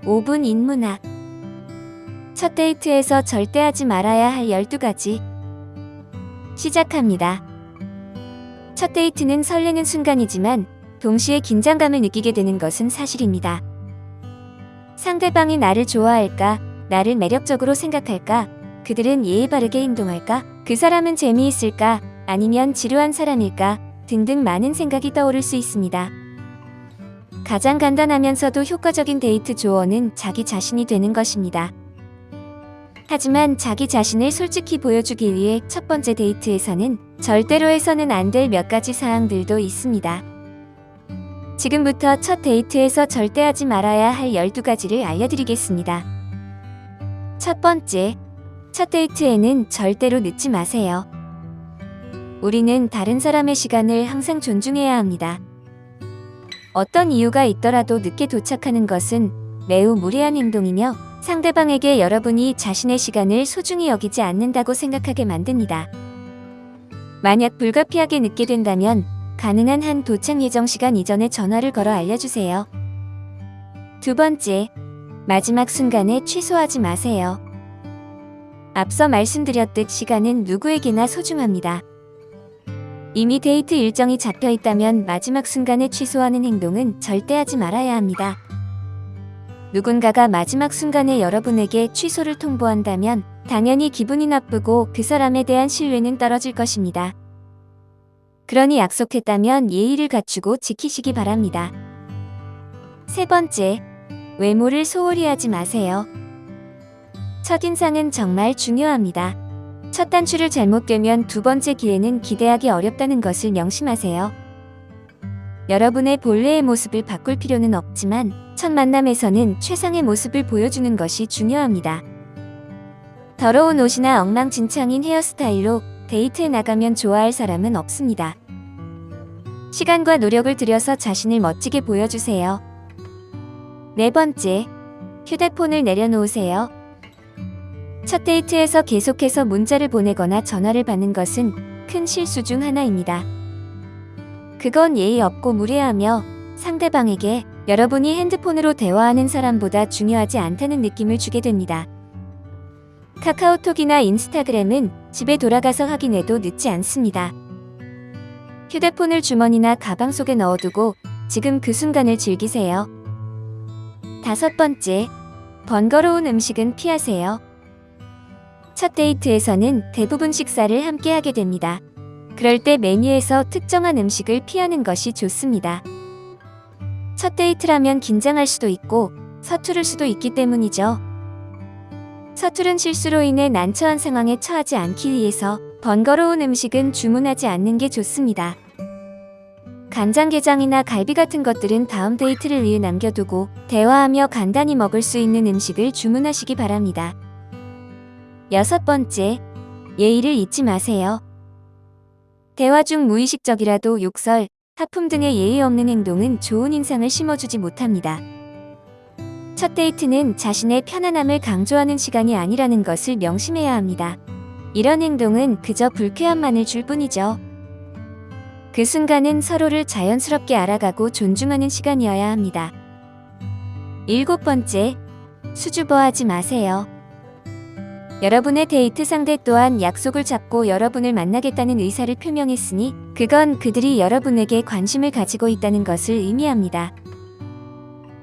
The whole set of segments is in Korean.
5분 인문학. 첫 데이트에서 절대 하지 말아야 할 12가지. 시작합니다. 첫 데이트는 설레는 순간이지만 동시에 긴장감을 느끼게 되는 것은 사실입니다. 상대방이 나를 좋아할까? 나를 매력적으로 생각할까? 그들은 예의 바르게 행동할까? 그 사람은 재미있을까? 아니면 지루한 사람일까? 등등 많은 생각이 떠오를 수 있습니다. 가장 간단하면서도 효과적인 데이트 조언은 자기 자신이 되는 것입니다. 하지만 자기 자신을 솔직히 보여주기 위해 첫 번째 데이트에서는 절대로 해서는 안 될 몇 가지 사항들도 있습니다. 지금부터 첫 데이트에서 절대 하지 말아야 할 12가지를 알려드리겠습니다. 첫 번째, 첫 데이트에는 절대로 늦지 마세요. 우리는 다른 사람의 시간을 항상 존중해야 합니다. 어떤 이유가 있더라도 늦게 도착하는 것은 매우 무례한 행동이며 상대방에게 여러분이 자신의 시간을 소중히 여기지 않는다고 생각하게 만듭니다. 만약 불가피하게 늦게 된다면 가능한 한 도착 예정 시간 이전에 전화를 걸어 알려주세요. 두 번째, 마지막 순간에 취소하지 마세요. 앞서 말씀드렸듯 시간은 누구에게나 소중합니다. 이미 데이트 일정이 잡혀 있다면 마지막 순간에 취소하는 행동은 절대 하지 말아야 합니다. 누군가가 마지막 순간에 여러분에게 취소를 통보한다면 당연히 기분이 나쁘고 그 사람에 대한 신뢰는 떨어질 것입니다. 그러니 약속했다면 예의를 갖추고 지키시기 바랍니다. 세 번째, 외모를 소홀히 하지 마세요. 첫인상은 정말 중요합니다. 첫 단추를 잘못 꿰면 두 번째 기회는 기대하기 어렵다는 것을 명심하세요. 여러분의 본래의 모습을 바꿀 필요는 없지만 첫 만남에서는 최상의 모습을 보여주는 것이 중요합니다. 더러운 옷이나 엉망진창인 헤어스타일로 데이트에 나가면 좋아할 사람은 없습니다. 시간과 노력을 들여서 자신을 멋지게 보여주세요. 네 번째, 휴대폰을 내려놓으세요. 첫 데이트에서 계속해서 문자를 보내거나 전화를 받는 것은 큰 실수 중 하나입니다. 그건 예의 없고 무례하며 상대방에게 여러분이 핸드폰으로 대화하는 사람보다 중요하지 않다는 느낌을 주게 됩니다. 카카오톡이나 인스타그램은 집에 돌아가서 확인해도 늦지 않습니다. 휴대폰을 주머니나 가방 속에 넣어두고 지금 그 순간을 즐기세요. 다섯 번째, 번거로운 음식은 피하세요. 첫 데이트에서는 대부분 식사를 함께 하게 됩니다. 그럴 때 메뉴에서 특정한 음식을 피하는 것이 좋습니다. 첫 데이트라면 긴장할 수도 있고 서투를 수도 있기 때문이죠. 서투른 실수로 인해 난처한 상황에 처하지 않기 위해서 번거로운 음식은 주문하지 않는 게 좋습니다. 간장게장이나 갈비 같은 것들은 다음 데이트를 위해 남겨두고 대화하며 간단히 먹을 수 있는 음식을 주문하시기 바랍니다. 여섯 번째, 예의를 잊지 마세요. 대화 중 무의식적이라도 욕설, 하품 등의 예의 없는 행동은 좋은 인상을 심어주지 못합니다. 첫 데이트는 자신의 편안함을 강조하는 시간이 아니라는 것을 명심해야 합니다. 이런 행동은 그저 불쾌함만을 줄 뿐이죠. 그 순간은 서로를 자연스럽게 알아가고 존중하는 시간이어야 합니다. 일곱 번째, 수줍어하지 마세요. 여러분의 데이트 상대 또한 약속을 잡고 여러분을 만나겠다는 의사를 표명했으니 그건 그들이 여러분에게 관심을 가지고 있다는 것을 의미합니다.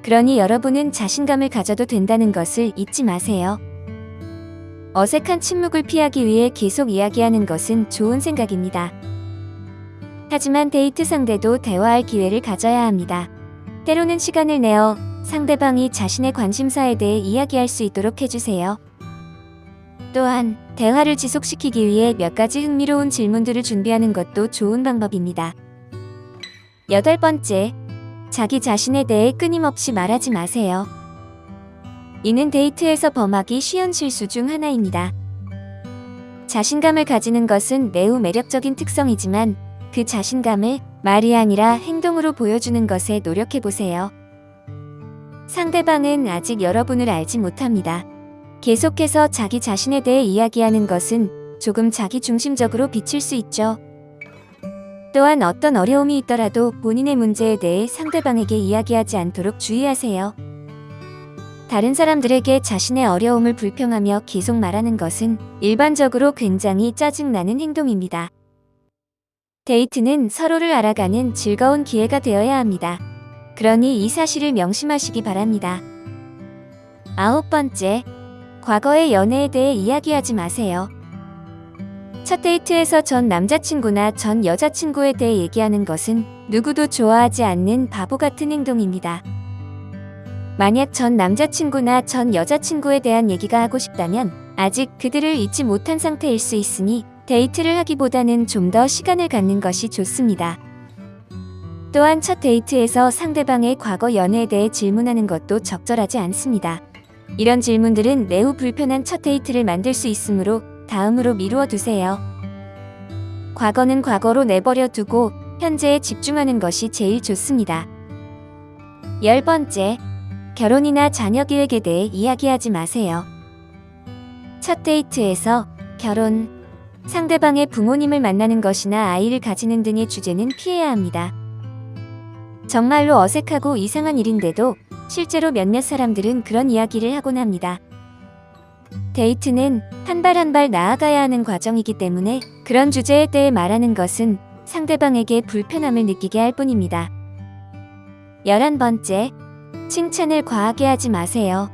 그러니 여러분은 자신감을 가져도 된다는 것을 잊지 마세요. 어색한 침묵을 피하기 위해 계속 이야기하는 것은 좋은 생각입니다. 하지만 데이트 상대도 대화할 기회를 가져야 합니다. 때로는 시간을 내어 상대방이 자신의 관심사에 대해 이야기할 수 있도록 해주세요. 또한 대화를 지속시키기 위해 몇 가지 흥미로운 질문들을 준비하는 것도 좋은 방법입니다. 여덟 번째, 자기 자신에 대해 끊임없이 말하지 마세요. 이는 데이트에서 범하기 쉬운 실수 중 하나입니다. 자신감을 가지는 것은 매우 매력적인 특성이지만 그 자신감을 말이 아니라 행동으로 보여주는 것에 노력해보세요. 상대방은 아직 여러분을 알지 못합니다. 계속해서 자기 자신에 대해 이야기하는 것은 조금 자기중심적으로 비칠 수 있죠. 또한 어떤 어려움이 있더라도 본인의 문제에 대해 상대방에게 이야기하지 않도록 주의하세요. 다른 사람들에게 자신의 어려움을 불평하며 계속 말하는 것은 일반적으로 굉장히 짜증나는 행동입니다. 데이트는 서로를 알아가는 즐거운 기회가 되어야 합니다. 그러니 이 사실을 명심하시기 바랍니다. 9번째, 과거의 연애에 대해 이야기하지 마세요. 첫 데이트에서 전 남자친구나 전 여자친구에 대해 얘기하는 것은 누구도 좋아하지 않는 바보 같은 행동입니다. 만약 전 남자친구나 전 여자친구에 대한 얘기가 하고 싶다면 아직 그들을 잊지 못한 상태일 수 있으니 데이트를 하기보다는 좀 더 시간을 갖는 것이 좋습니다. 또한 첫 데이트에서 상대방의 과거 연애에 대해 질문하는 것도 적절하지 않습니다. 이런 질문들은 매우 불편한 첫 데이트를 만들 수 있으므로 다음으로 미루어 두세요. 과거는 과거로 내버려 두고 현재에 집중하는 것이 제일 좋습니다. 10번째, 결혼이나 자녀 계획에 대해 이야기하지 마세요. 첫 데이트에서 결혼, 상대방의 부모님을 만나는 것이나 아이를 가지는 등의 주제는 피해야 합니다. 정말로 어색하고 이상한 일인데도 실제로 몇몇 사람들은 그런 이야기를 하곤 합니다. 데이트는 한 발 한 발 나아가야 하는 과정이기 때문에 그런 주제에 대해 말하는 것은 상대방에게 불편함을 느끼게 할 뿐입니다. 11번째, 칭찬을 과하게 하지 마세요.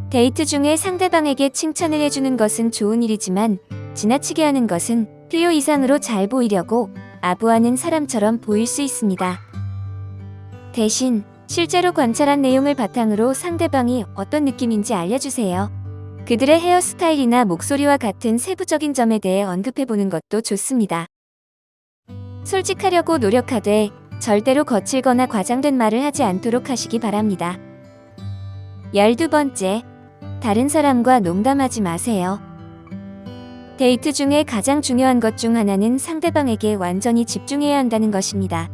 데이트 중에 상대방에게 칭찬을 해주는 것은 좋은 일이지만 지나치게 하는 것은 필요 이상으로 잘 보이려고 아부하는 사람처럼 보일 수 있습니다. 대신 실제로 관찰한 내용을 바탕으로 상대방이 어떤 느낌인지 알려주세요. 그들의 헤어스타일이나 목소리와 같은 세부적인 점에 대해 언급해보는 것도 좋습니다. 솔직하려고 노력하되 절대로 거칠거나 과장된 말을 하지 않도록 하시기 바랍니다. 12번째, 다른 사람과 농담하지 마세요. 데이트 중에 가장 중요한 것 중 하나는 상대방에게 완전히 집중해야 한다는 것입니다.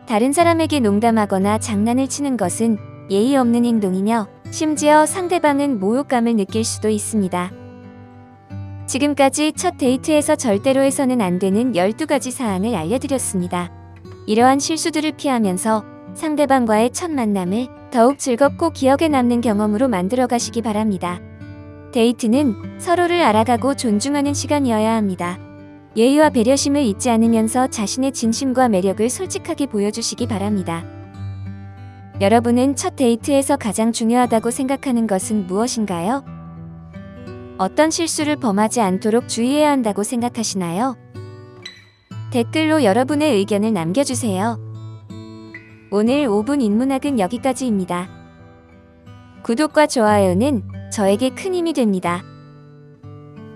다른 사람에게 농담하거나 장난을 치는 것은 예의 없는 행동이며 심지어 상대방은 모욕감을 느낄 수도 있습니다. 지금까지 첫 데이트에서 절대로 해서는 안 되는 12가지 사항을 알려드렸습니다. 이러한 실수들을 피하면서 상대방과의 첫 만남을 더욱 즐겁고 기억에 남는 경험으로 만들어 가시기 바랍니다. 데이트는 서로를 알아가고 존중하는 시간이어야 합니다. 예의와 배려심을 잊지 않으면서 자신의 진심과 매력을 솔직하게 보여주시기 바랍니다. 여러분은 첫 데이트에서 가장 중요하다고 생각하는 것은 무엇인가요? 어떤 실수를 범하지 않도록 주의해야 한다고 생각하시나요? 댓글로 여러분의 의견을 남겨주세요. 오늘 5분 인문학은 여기까지입니다. 구독과 좋아요는 저에게 큰 힘이 됩니다.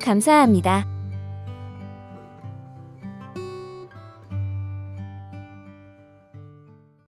감사합니다.